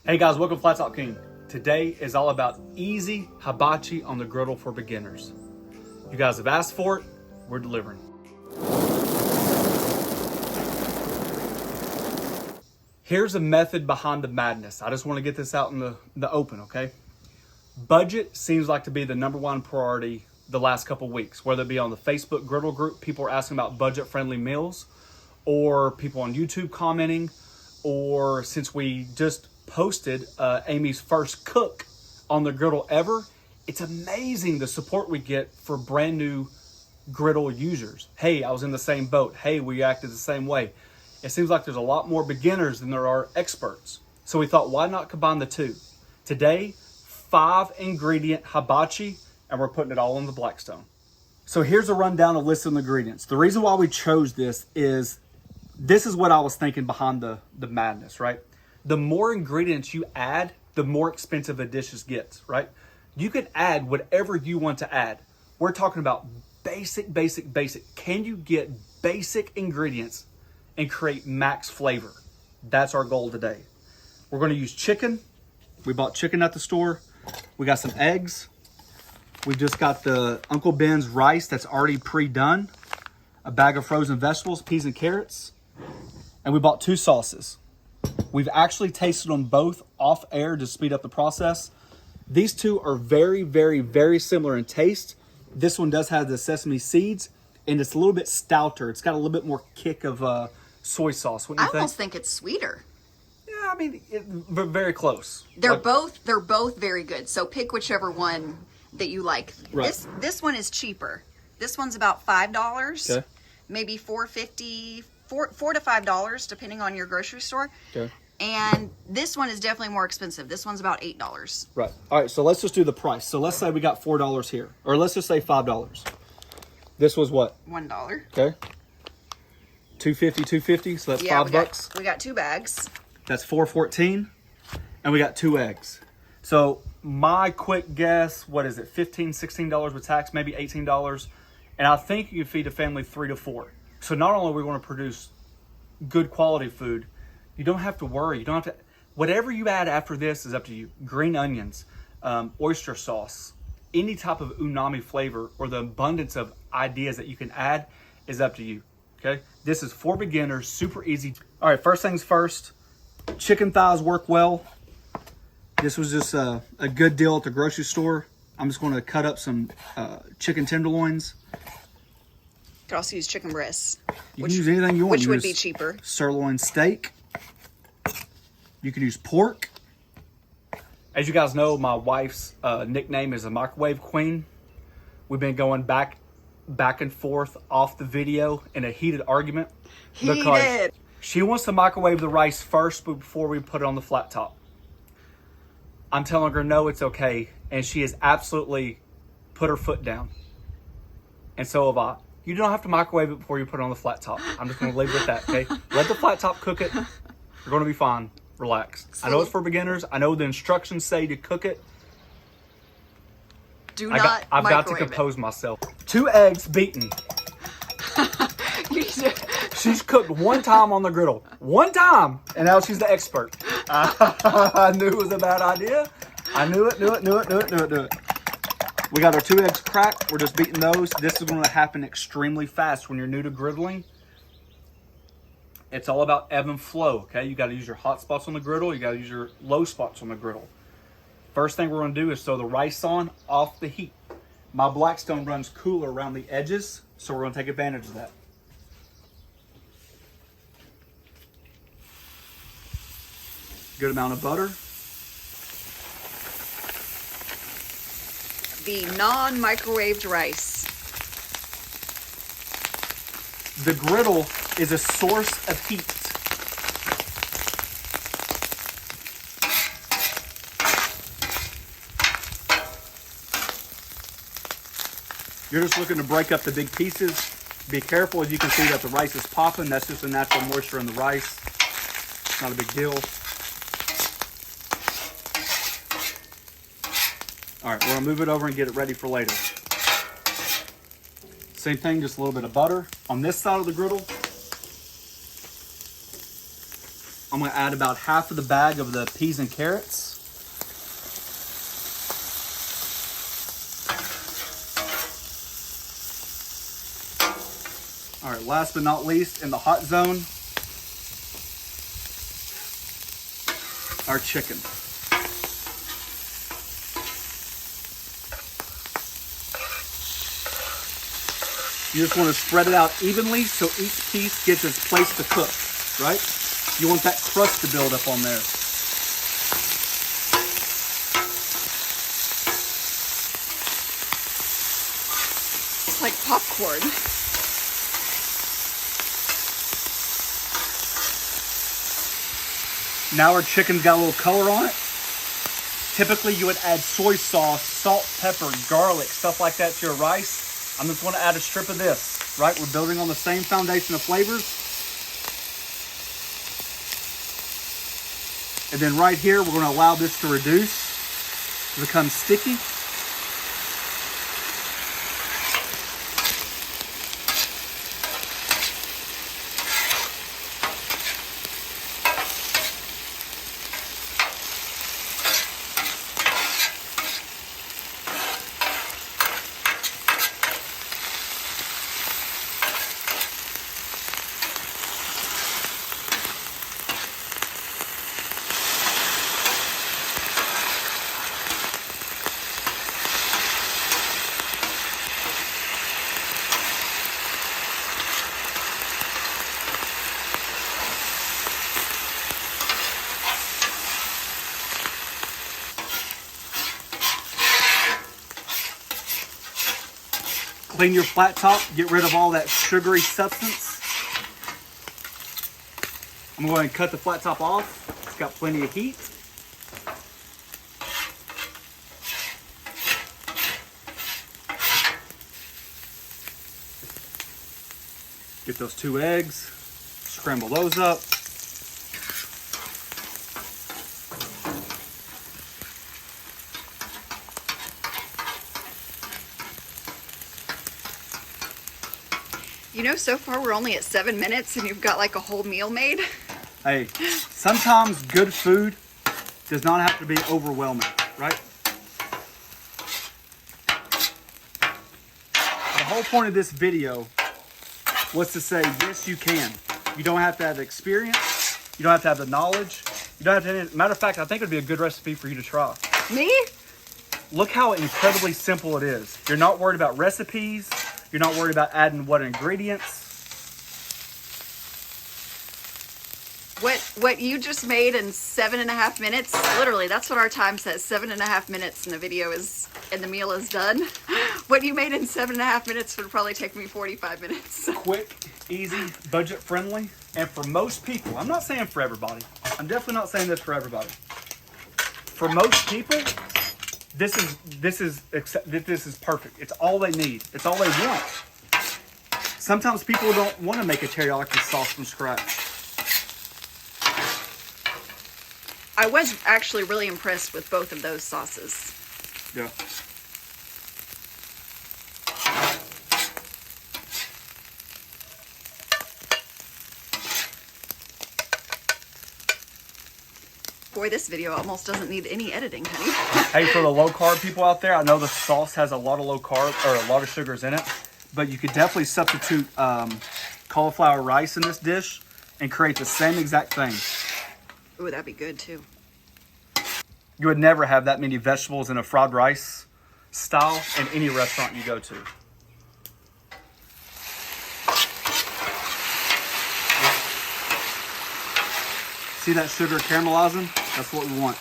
Hey guys, welcome to Flat Top King. Today is all about easy hibachi on the griddle for beginners. You guys have asked for it, we're delivering. Here's a method behind the madness. I just want to get this out in the open, okay? Budget seems like to be the number one priority the last couple weeks, whether it be on the Facebook griddle group, people are asking about budget-friendly meals, or people on YouTube commenting, or since we just posted Amy's first cook on the griddle ever, it's amazing the support we get for brand new griddle users. Hey, I was in the same boat. Hey, we acted the same way. It seems like there's a lot more beginners than there are experts. So we thought, why not combine the two? Today, 5 ingredient hibachi, and we're putting it all in the blackstone. So here's a rundown of list of ingredients. The reason why we chose this is what I was thinking behind the madness, right? The more ingredients you add, the more expensive a dish gets, right? You can add whatever you want to add. We're talking about basic. Can you get basic ingredients and create max flavor? That's our goal today. We're going to use chicken. We bought chicken at the store. We got some eggs. We just got the Uncle Ben's rice that's already pre-done. A bag of frozen vegetables, peas and carrots. And we bought 2 sauces. We've actually tasted them both off air to speed up the process. These two are very similar in taste. This one does have the sesame seeds, and it's a little bit stouter. It's got a little bit more kick of soy sauce. What do you think? I almost think it's sweeter. Yeah, I mean, very close. They're both very good. So pick whichever one that you like. Right. This one is cheaper. This one's about $5. Okay. Maybe $4.50, $4 to $5 depending on your grocery store. Okay. And this one is definitely more expensive. This one's about $8. Right. All right, so let's just do the price. So let's say we got $4 here, or let's just say $5. This was what? $1. Okay. $2.50, so that's $5. We got 2 bags. That's $4.14, and we got 2 eggs. So my quick guess, what is it? $15, $16 with tax, maybe $18, and I think you can feed a family 3 to 4. So not only are we going to produce good quality food, you don't have to worry. You don't have to. Whatever you add after this is up to you. Green onions, oyster sauce, any type of umami flavor, or the abundance of ideas that you can add is up to you. Okay, this is for beginners, super easy. All right, first things first. Chicken thighs work well. This was just a good deal at the grocery store. I'm just going to cut up some chicken tenderloins. You could also use chicken breasts. You can use anything you want. Which would be cheaper. Sirloin steak. You can use pork. As you guys know, my wife's nickname is a microwave queen. We've been going back and forth off the video in a heated argument. Because she wants to microwave the rice first before we put it on the flat top. I'm telling her, no, it's okay. And she has absolutely put her foot down. And so have I. You don't have to microwave it before you put it on the flat top. I'm just going to leave it at that, okay? Let the flat top cook it. You're going to be fine. Relax. I know it's for beginners. I know the instructions say to cook it. I've got to compose myself. 2 eggs beaten. She's cooked 1 time on the griddle. 1 time. And now she's the expert. I knew it was a bad idea. I knew it. We got our 2 eggs cracked. We're just beating those. This is going to happen extremely fast when you're new to griddling. It's all about ebb and flow, okay? You got to use your hot spots on the griddle. You got to use your low spots on the griddle. First thing we're going to do is throw the rice on off the heat. My blackstone runs cooler around the edges, so we're going to take advantage of that. Good amount of butter. The non-microwaved rice. The griddle is a source of heat. You're just looking to break up the big pieces. Be careful, as you can see that the rice is popping. That's just the natural moisture in the rice. It's not a big deal. All right, we're gonna move it over and get it ready for later. Same thing, just a little bit of butter on this side of the griddle. I'm gonna add about half of the bag of the peas and carrots. All right, last but not least, in the hot zone, our chicken. You just want to spread it out evenly so each piece gets its place to cook, right? You want that crust to build up on there. It's like popcorn. Now our chicken's got a little color on it. Typically you would add soy sauce, salt, pepper, garlic, stuff like that to your rice. I'm just going to add a strip of this, right? We're building on the same foundation of flavors. And then right here, we're going to allow this to reduce, to become sticky. Clean your flat top, get rid of all that sugary substance. I'm going to cut the flat top off. It's got plenty of heat. Get those 2 eggs, scramble those up. You know, so far we're only at 7 minutes and you've got like a whole meal made. Hey, sometimes good food does not have to be overwhelming, right? The whole point of this video was to say, yes, you can. You don't have to have the experience. You don't have to have the knowledge. You don't have to, matter of fact, I think it would be a good recipe for you to try. Me? Look how incredibly simple it is. You're not worried about recipes. You're not worried about adding what ingredients. What you just made in 7.5 minutes, literally, that's what our time says, 7.5 minutes, and the video is, and the meal is done. What you made in 7.5 minutes would probably take me 45 minutes. Quick, easy, budget friendly, and for most people, I'm not saying for everybody. I'm definitely not saying this for everybody. For most people, this is perfect. It's all they need. It's all they want. Sometimes people don't want to make a teriyaki sauce from scratch. I was actually really impressed with both of those sauces. Yeah. Boy, this video almost doesn't need any editing, honey. Hey, for the low carb people out there, I know the sauce has a lot of low carb or a lot of sugars in it, but you could definitely substitute cauliflower rice in this dish and create the same exact thing. Ooh, that'd be good too. You would never have that many vegetables in a fried rice style in any restaurant you go to. See that sugar caramelizing? That's what we want.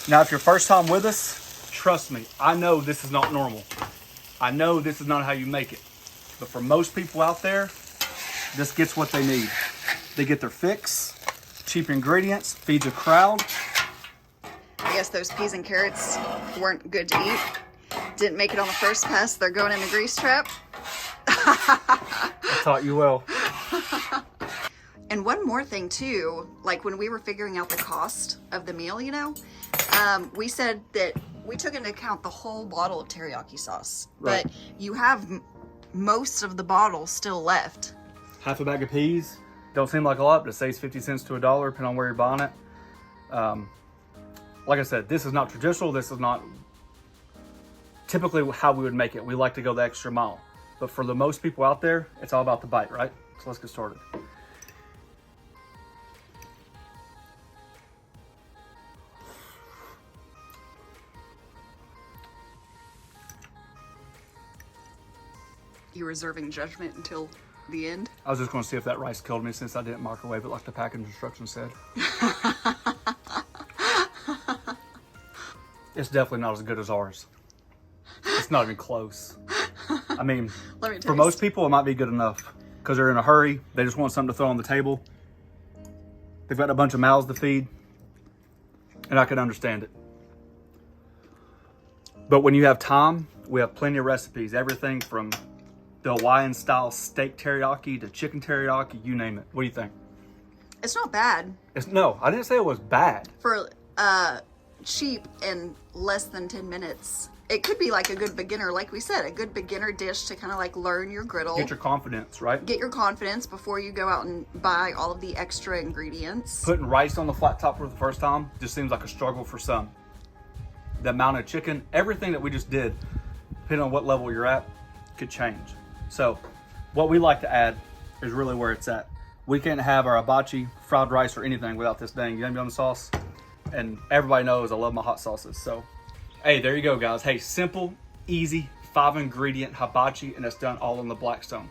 Now, if you're first time with us, trust me, I know this is not normal. I know this is not how you make it. But for most people out there, this gets what they need. They get their fix, cheap ingredients, feeds a crowd. I guess those peas and carrots weren't good to eat. Didn't make it on the first pass. They're going in the grease trap. I taught you well. And one more thing too, like when we were figuring out the cost of the meal, you know, we said that we took into account the whole bottle of teriyaki sauce, Right. but you have most of the bottle still left. Half a bag of peas, don't seem like a lot, but it saves 50 cents to $1, depending on where you're buying it. Like I said, this is not traditional. This is not typically how we would make it. We like to go the extra mile. But for the most people out there, it's all about the bite, right? So let's get started. You reserving judgment until the end? I was just going to see if that rice killed me since I didn't microwave it like the package instructions said. It's definitely not as good as ours. It's not even close. I mean, Let me taste. for most people, it might be good enough because they're in a hurry. They just want something to throw on the table. They've got a bunch of mouths to feed, and I can understand it. But when you have time, we have plenty of recipes. Everything from the Hawaiian style steak teriyaki to chicken teriyaki, you name it. What do you think? It's not bad No, I didn't say it was bad. for cheap and less than 10 minutes. It could be like a good beginner, like we said, a good beginner dish to kind of like learn your griddle. Get your confidence, right? Get your confidence before you go out and buy all of the extra ingredients. Putting rice on the flat top for the first time just seems like a struggle for some. The amount of chicken, everything that we just did, depending on what level you're at, could change. So what we like to add is really where it's at. We can't have our hibachi, fried rice, or anything without this dang yum yum sauce. And everybody knows I love my hot sauces. So, hey, there you go, guys. Hey, simple, easy, 5-ingredient hibachi, and it's done all in the Blackstone.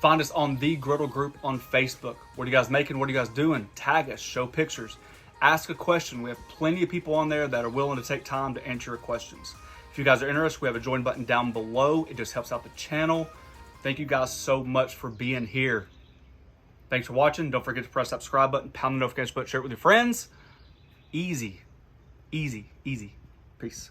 Find us on the Griddle group on Facebook. What are you guys making? What are you guys doing? Tag us, show pictures, ask a question. We have plenty of people on there that are willing to take time to answer your questions. If you guys are interested, we have a join button down below. It just helps out the channel. Thank you guys so much for being here. Thanks for watching. Don't forget to press that subscribe button, pound the notification button, share it with your friends. Easy, easy, easy. Peace.